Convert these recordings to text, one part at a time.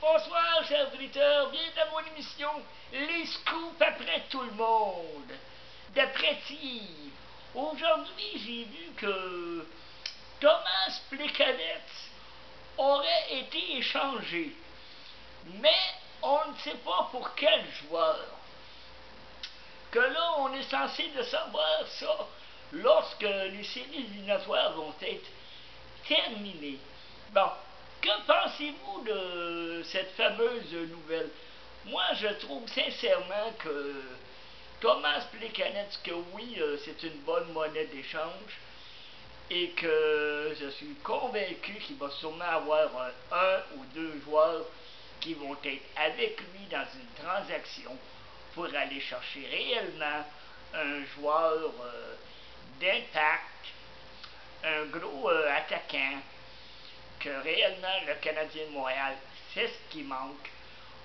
Bonsoir, chers auditeurs, bienvenue à mon émission Les Scoops après tout le monde, d'après Steve. Aujourd'hui, j'ai vu que Thomas Plekanec aurait été échangé, mais on ne sait pas pour quel joueur. Que là, on est censé de savoir ça lorsque les séries éliminatoires vont être terminées. Bon, que pensez-vous de cette fameuse nouvelle? Moi, je trouve sincèrement que Thomas Plekanec, que oui, c'est une bonne monnaie d'échange et que je suis convaincu qu'il va sûrement avoir un ou deux joueurs qui vont être avec lui dans une transaction pour aller chercher réellement un joueur d'impact, un gros attaquant, que réellement le Canadien de Montréal, c'est ce qui manque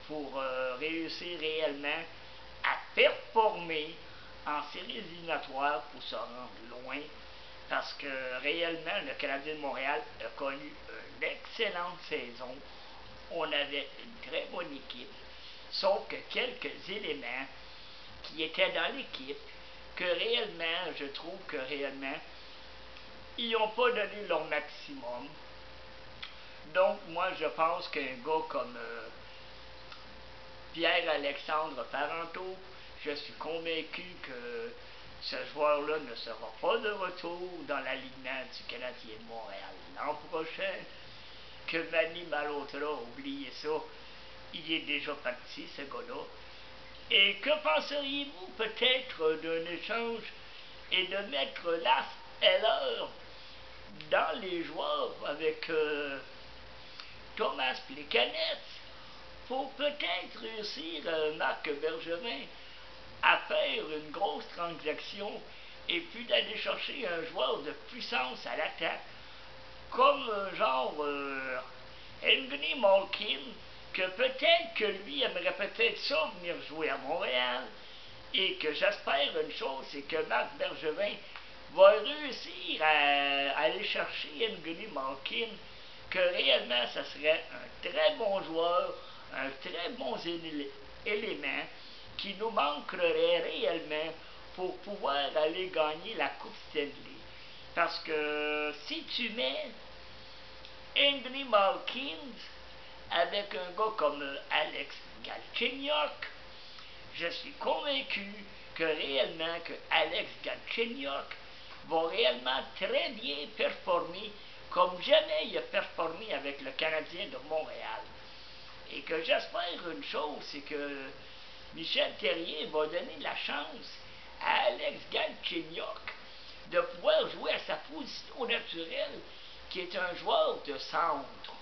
pour réussir réellement à performer en séries éliminatoires pour se rendre loin, parce que réellement le Canadien de Montréal a connu une excellente saison. On avait une très bonne équipe, sauf que quelques éléments qui étaient dans l'équipe, que réellement, je trouve que réellement, ils n'ont pas donné leur maximum. Donc, moi, je pense qu'un gars comme Pierre-Alexandre Parenteau, je suis convaincu que ce joueur-là ne sera pas de retour dans l'alignement du Canadien de Montréal l'an prochain, que Manny Malhotra, oubliez ça, il est déjà parti, ce gars-là. Et que penseriez-vous peut-être d'un échange et de mettre Lars Eller dans les joueurs avec Thomas Plekanec pour peut-être réussir, Marc Bergevin, à faire une grosse transaction et puis d'aller chercher un joueur de puissance à l'attaque, comme genre Evgeny Malkin, que peut-être que lui aimerait peut-être ça venir jouer à Montréal, et que j'espère une chose, c'est que Marc Bergevin va réussir à aller chercher Evgeny Malkin, que réellement ça serait un très bon joueur, un très bon élément qui nous manquerait réellement pour pouvoir aller gagner la Coupe Stanley. Parce que si tu mets Evgeny Malkin avec un gars comme Alex Galchenyuk, je suis convaincu que réellement que Alex Galchenyuk va réellement très bien performer comme jamais il a performé avec le Canadien de Montréal. Et que j'espère une chose, c'est que Michel Therrien va donner la chance à Alex Galchenyuk de pouvoir jouer à sa position naturelle, qui est un joueur de centre.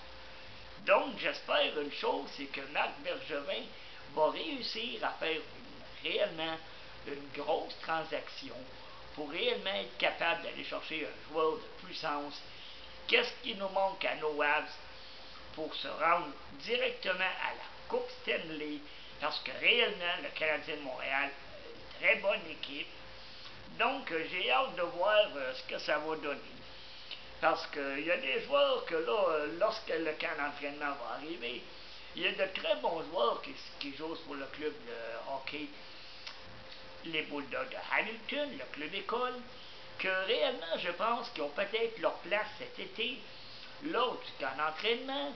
Donc, j'espère une chose, c'est que Marc Bergevin va réussir à faire réellement une grosse transaction pour réellement être capable d'aller chercher un joueur de puissance. Qu'est-ce qui nous manque à nos Habs pour se rendre directement à la Coupe Stanley? Parce que réellement, le Canadien de Montréal a une très bonne équipe. Donc, j'ai hâte de voir ce que ça va donner. Parce qu'il y a des joueurs que là, lorsque le camp d'entraînement va arriver, il y a de très bons joueurs qui jouent pour le club de hockey, les Bulldogs de Hamilton, le club école, que réellement, je pense qu'ils ont peut-être leur place cet été lors du camp d'entraînement.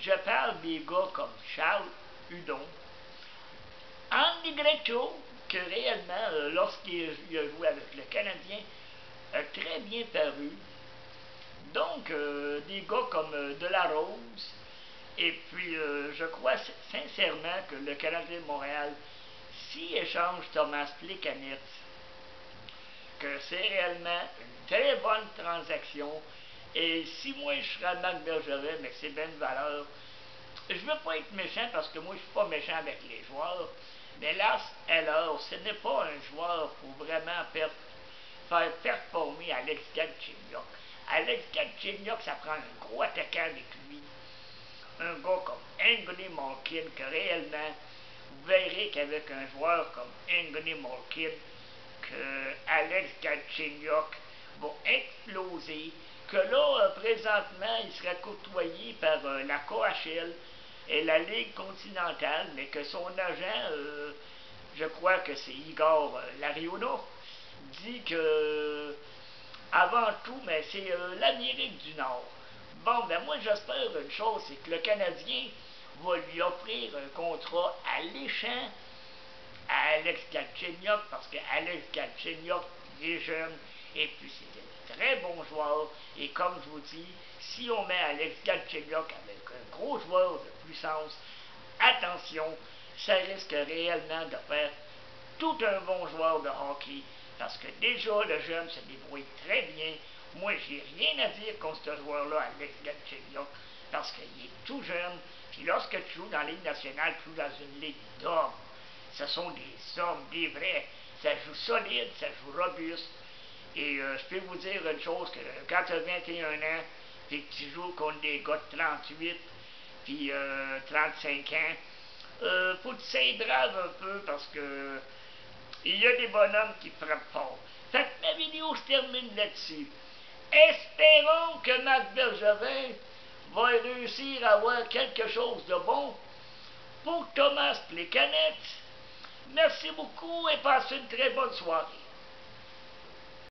Je parle des gars comme Charles Hudon, Andy Greccio, que réellement, lorsqu'il a joué avec le Canadien, a très bien paru. Donc, des gars comme Delarose, et puis je crois sincèrement que le Canadien de Montréal, s'il échange Thomas Plekanec, que c'est réellement une très bonne transaction. Et si moi je serais Marc Bergevin, mais que c'est bien de valeur, je ne veux pas être méchant parce que moi je ne suis pas méchant avec les joueurs, mais là, alors, ce n'est pas un joueur pour vraiment faire performer Alex Galchenyuk. Alex Galchenyuk, ça prend un gros attaquant avec lui. Un gars comme Evgeny Malkin, que réellement, vous verrez qu'avec un joueur comme Evgeny Malkin, que Alex Galchenyuk va exploser, que là, présentement, il serait côtoyé par la KHL, et la Ligue continentale, mais que son agent, je crois que c'est Igor Larionov, dit que avant tout, mais c'est l'Amérique du Nord. Bon, ben moi j'espère une chose, c'est que le Canadien va lui offrir un contrat alléchant à Alex Galchenyuk, parce qu'Alex Galchenyuk, il est jeune, et puis c'est un très bon joueur, et comme je vous dis, si on met Alex Galchenyuk avec un gros joueur de puissance, attention, ça risque réellement de faire tout un bon joueur de hockey, parce que déjà le jeune se débrouille très bien. Moi, j'ai rien à dire contre ce joueur-là, Alex Galchenyuk, parce qu'il est tout jeune, puis lorsque tu joues dans la Ligue nationale, tu joues dans une ligue d'hommes. Ce sont des hommes, des vrais. Ça joue solide, ça joue robuste. Et je peux vous dire une chose, que quand tu as 21 ans, puis que tu joues contre des gars de 38, puis 35 ans, faut que tu sois brave un peu, parce que il y a des bonhommes qui frappent fort. Fait que ma vidéo se termine là-dessus. Espérons que Marc Bergevin va réussir à avoir quelque chose de bon pour Thomas Plekanec. Merci beaucoup et passez une très bonne soirée.